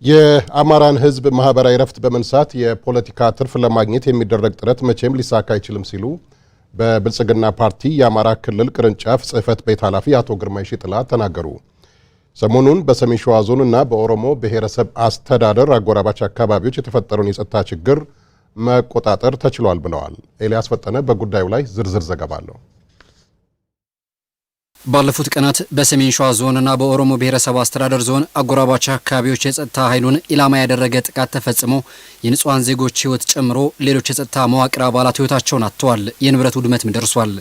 የአማራን ሕዝብ ማህበራዊ ረፍት በመንሳት የፖለቲካ ትርፍ ለማግኘት የሚደረግ ጥረት መቼም ሊሳካ አይችልም ሲሉ በብልጽግና ፓርቲ የአማራ ክልል ቅርንጫፍ ጽህፈት ቤት ኃላፊ አቶ ግርማይ ሽጥላ ተናገሩ። ሰሞኑን በሰሜን ሸዋ ዞን እና በኦሮሞ ብሔረሰብ አስተዳደር አጎራባች አካባቢዎች የተፈጠረውን የጸጥታ ችግር መቆጣጠር ተችሏል ብለዋል። ኤልያስ ፈጠነ በጉዳዩ ላይ ዝርዝር ዘገባ አለው። ባለፉት ቀናት በሰሜን ሸዋ ዞንና በኦሮሞ ብሔረሰብ አስተዳደር ዞን አጎራባች አካባቢዎች የጸጥታ ኃይሉን ኢላማ ያደረገ ጥቃት ተፈጽሞ የንጹሃን ዜጎች ህይወት ጨምሮ ሌሎች የጸጥታ መዋቅር አባላት ህይወታቸውን አጥተዋል። የንብረት ውድመትም ደርሷል።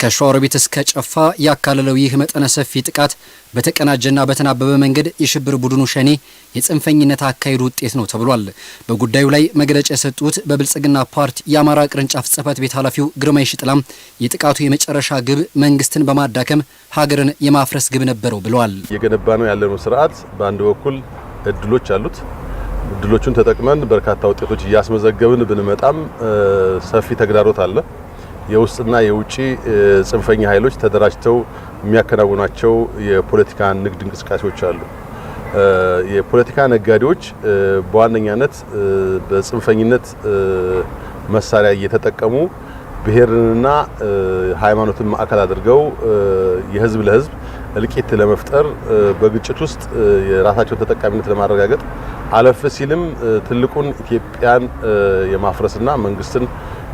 ከሸዋሮቢት እስከ ጨፋ ያካለለው ይህ መጠነ ሰፊ ጥቃት በተቀናጀና በተናበበ መንገድ የሽብር ቡድኑ ሸኔ የጽንፈኝነት አካሄዱ ውጤት ነው ተብሏል። በጉዳዩ ላይ መግለጫ የሰጡት በብልጽግና ፓርቲ የአማራ ቅርንጫፍ ጽህፈት ቤት ኃላፊው ግርማይ ሽጥላም የጥቃቱ የመጨረሻ ግብ መንግስትን በማዳከም ሀገርን የማፍረስ ግብ ነበረው ብለዋል። የገነባ ነው ያለነው ስርዓት በአንድ በኩል እድሎች አሉት። እድሎቹን ተጠቅመን በርካታ ውጤቶች እያስመዘገብን ብንመጣም ሰፊ ተግዳሮት አለ። የውስጥና የውጪ ጽንፈኛ ኃይሎች ተደራጅተው የሚያከናውናቸው የፖለቲካ ንግድ እንቅስቃሴዎች አሉ። የፖለቲካ ነጋዴዎች በዋነኛነት በጽንፈኝነት መሳሪያ እየተጠቀሙ ብሔርንና ሃይማኖትን ማዕከል አድርገው የህዝብ ለህዝብ እልቂት ለመፍጠር በግጭት ውስጥ የራሳቸውን ተጠቃሚነት ለማረጋገጥ አለፍ ሲልም ትልቁን ኢትዮጵያን የማፍረስና መንግስትን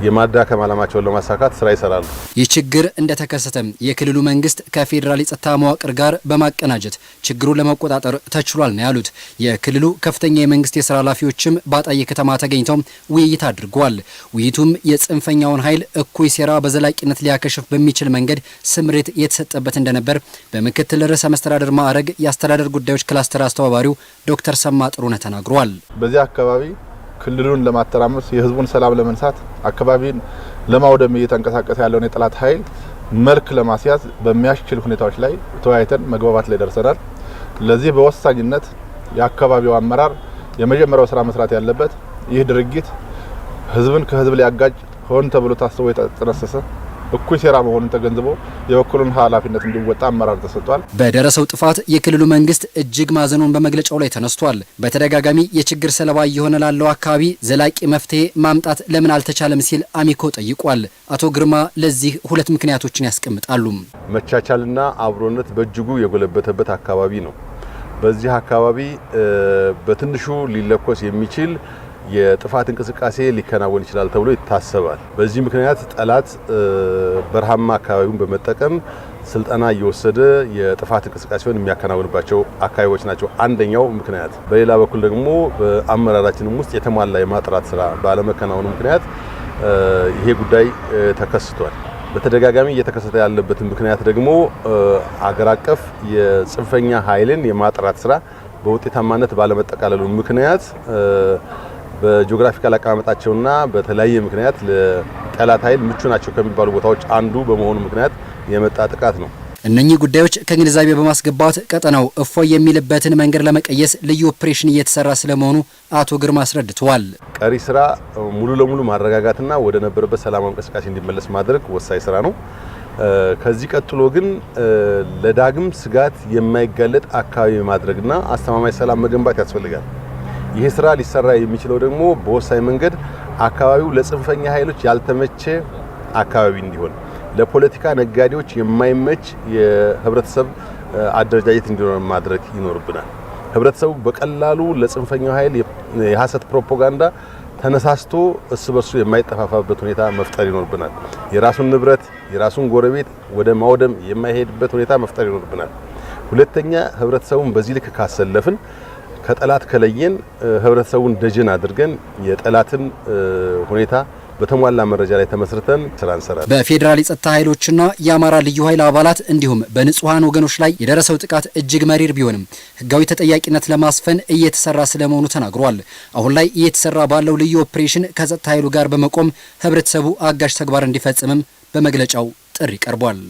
የማዳከም ዓላማቸውን ለማሳካት ስራ ይሰራሉ። ይህ ችግር እንደተከሰተም የክልሉ መንግስት ከፌዴራል የጸጥታ መዋቅር ጋር በማቀናጀት ችግሩን ለመቆጣጠር ተችሏል ነው ያሉት። የክልሉ ከፍተኛ የመንግስት የስራ ኃላፊዎችም በአጣዬ ከተማ ተገኝተው ውይይት አድርገዋል። ውይይቱም የጽንፈኛውን ኃይል እኩይ ሴራ በዘላቂነት ሊያከሽፍ በሚችል መንገድ ስምሪት የተሰጠበት እንደነበር በምክትል ርዕሰ መስተዳድር ማዕረግ የአስተዳደር ጉዳዮች ክላስተር አስተባባሪው ዶክተር ሰማ ጥሩነህ ተናግረዋል። በዚህ አካባቢ ክልሉን ለማተራመስ የህዝቡን ሰላም ለመንሳት አካባቢን ለማውደም እየተንቀሳቀሰ ያለውን የጠላት ኃይል መልክ ለማስያዝ በሚያስችል ሁኔታዎች ላይ ተወያይተን መግባባት ላይ ደርሰናል። ለዚህ በወሳኝነት የአካባቢው አመራር የመጀመሪያው ስራ መስራት ያለበት ይህ ድርጊት ህዝብን ከህዝብ ሊያጋጭ ሆን ተብሎ ታስቦ የተጠነሰሰ እኩይ ሴራ መሆኑን ተገንዝቦ የበኩሉን ኃላፊነት እንዲወጣ አመራር ተሰጥቷል። በደረሰው ጥፋት የክልሉ መንግስት እጅግ ማዘኑን በመግለጫው ላይ ተነስቷል። በተደጋጋሚ የችግር ሰለባ እየሆነ ላለው አካባቢ ዘላቂ መፍትሄ ማምጣት ለምን አልተቻለም ሲል አሚኮ ጠይቋል። አቶ ግርማ ለዚህ ሁለት ምክንያቶችን ያስቀምጣሉ። መቻቻልና አብሮነት በእጅጉ የጎለበተበት አካባቢ ነው። በዚህ አካባቢ በትንሹ ሊለኮስ የሚችል የጥፋት እንቅስቃሴ ሊከናወን ይችላል ተብሎ ይታሰባል። በዚህ ምክንያት ጠላት በረሃማ አካባቢውን በመጠቀም ስልጠና እየወሰደ የጥፋት እንቅስቃሴውን የሚያከናውንባቸው አካባቢዎች ናቸው አንደኛው ምክንያት። በሌላ በኩል ደግሞ በአመራራችንም ውስጥ የተሟላ የማጥራት ስራ ባለመከናወኑ ምክንያት ይሄ ጉዳይ ተከስቷል። በተደጋጋሚ እየተከሰተ ያለበትን ምክንያት ደግሞ አገር አቀፍ የጽንፈኛ ኃይልን የማጥራት ስራ በውጤታማነት ባለመጠቃለሉ ምክንያት በጂኦግራፊካል አቀማመጣቸውና በተለያየ ምክንያት ለጠላት ኃይል ምቹ ናቸው ከሚባሉ ቦታዎች አንዱ በመሆኑ ምክንያት የመጣ ጥቃት ነው። እነኚህ ጉዳዮች ከግንዛቤ በማስገባት ቀጠናው እፎይ የሚልበትን መንገድ ለመቀየስ ልዩ ኦፕሬሽን እየተሰራ ስለመሆኑ አቶ ግርማ አስረድተዋል። ቀሪ ስራ ሙሉ ለሙሉ ማረጋጋትና ወደ ነበረበት ሰላማዊ እንቅስቃሴ እንዲመለስ ማድረግ ወሳኝ ስራ ነው። ከዚህ ቀጥሎ ግን ለዳግም ስጋት የማይጋለጥ አካባቢ ማድረግና አስተማማኝ ሰላም መገንባት ያስፈልጋል። ይህ ስራ ሊሰራ የሚችለው ደግሞ በወሳኝ መንገድ አካባቢው ለጽንፈኛ ኃይሎች ያልተመቸ አካባቢ እንዲሆን፣ ለፖለቲካ ነጋዴዎች የማይመች የህብረተሰብ አደረጃጀት እንዲሆን ማድረግ ይኖርብናል። ህብረተሰቡ በቀላሉ ለጽንፈኛው ኃይል የሐሰት ፕሮፓጋንዳ ተነሳስቶ እርስ በርሱ የማይጠፋፋበት ሁኔታ መፍጠር ይኖርብናል። የራሱን ንብረት የራሱን ጎረቤት ወደ ማውደም የማይሄድበት ሁኔታ መፍጠር ይኖርብናል። ሁለተኛ ህብረተሰቡን በዚህ ልክ ካሰለፍን ከጠላት ከለየን ህብረተሰቡን ደጀን አድርገን የጠላትን ሁኔታ በተሟላ መረጃ ላይ ተመስርተን ስራ እንሰራለን። በፌዴራል የጸጥታ ኃይሎችና የአማራ ልዩ ኃይል አባላት እንዲሁም በንጹሃን ወገኖች ላይ የደረሰው ጥቃት እጅግ መሪር ቢሆንም ህጋዊ ተጠያቂነት ለማስፈን እየተሰራ ስለመሆኑ ተናግሯል። አሁን ላይ እየተሰራ ባለው ልዩ ኦፕሬሽን ከጸጥታ ኃይሉ ጋር በመቆም ህብረተሰቡ አጋዥ ተግባር እንዲፈጽምም በመግለጫው ጥሪ ቀርቧል።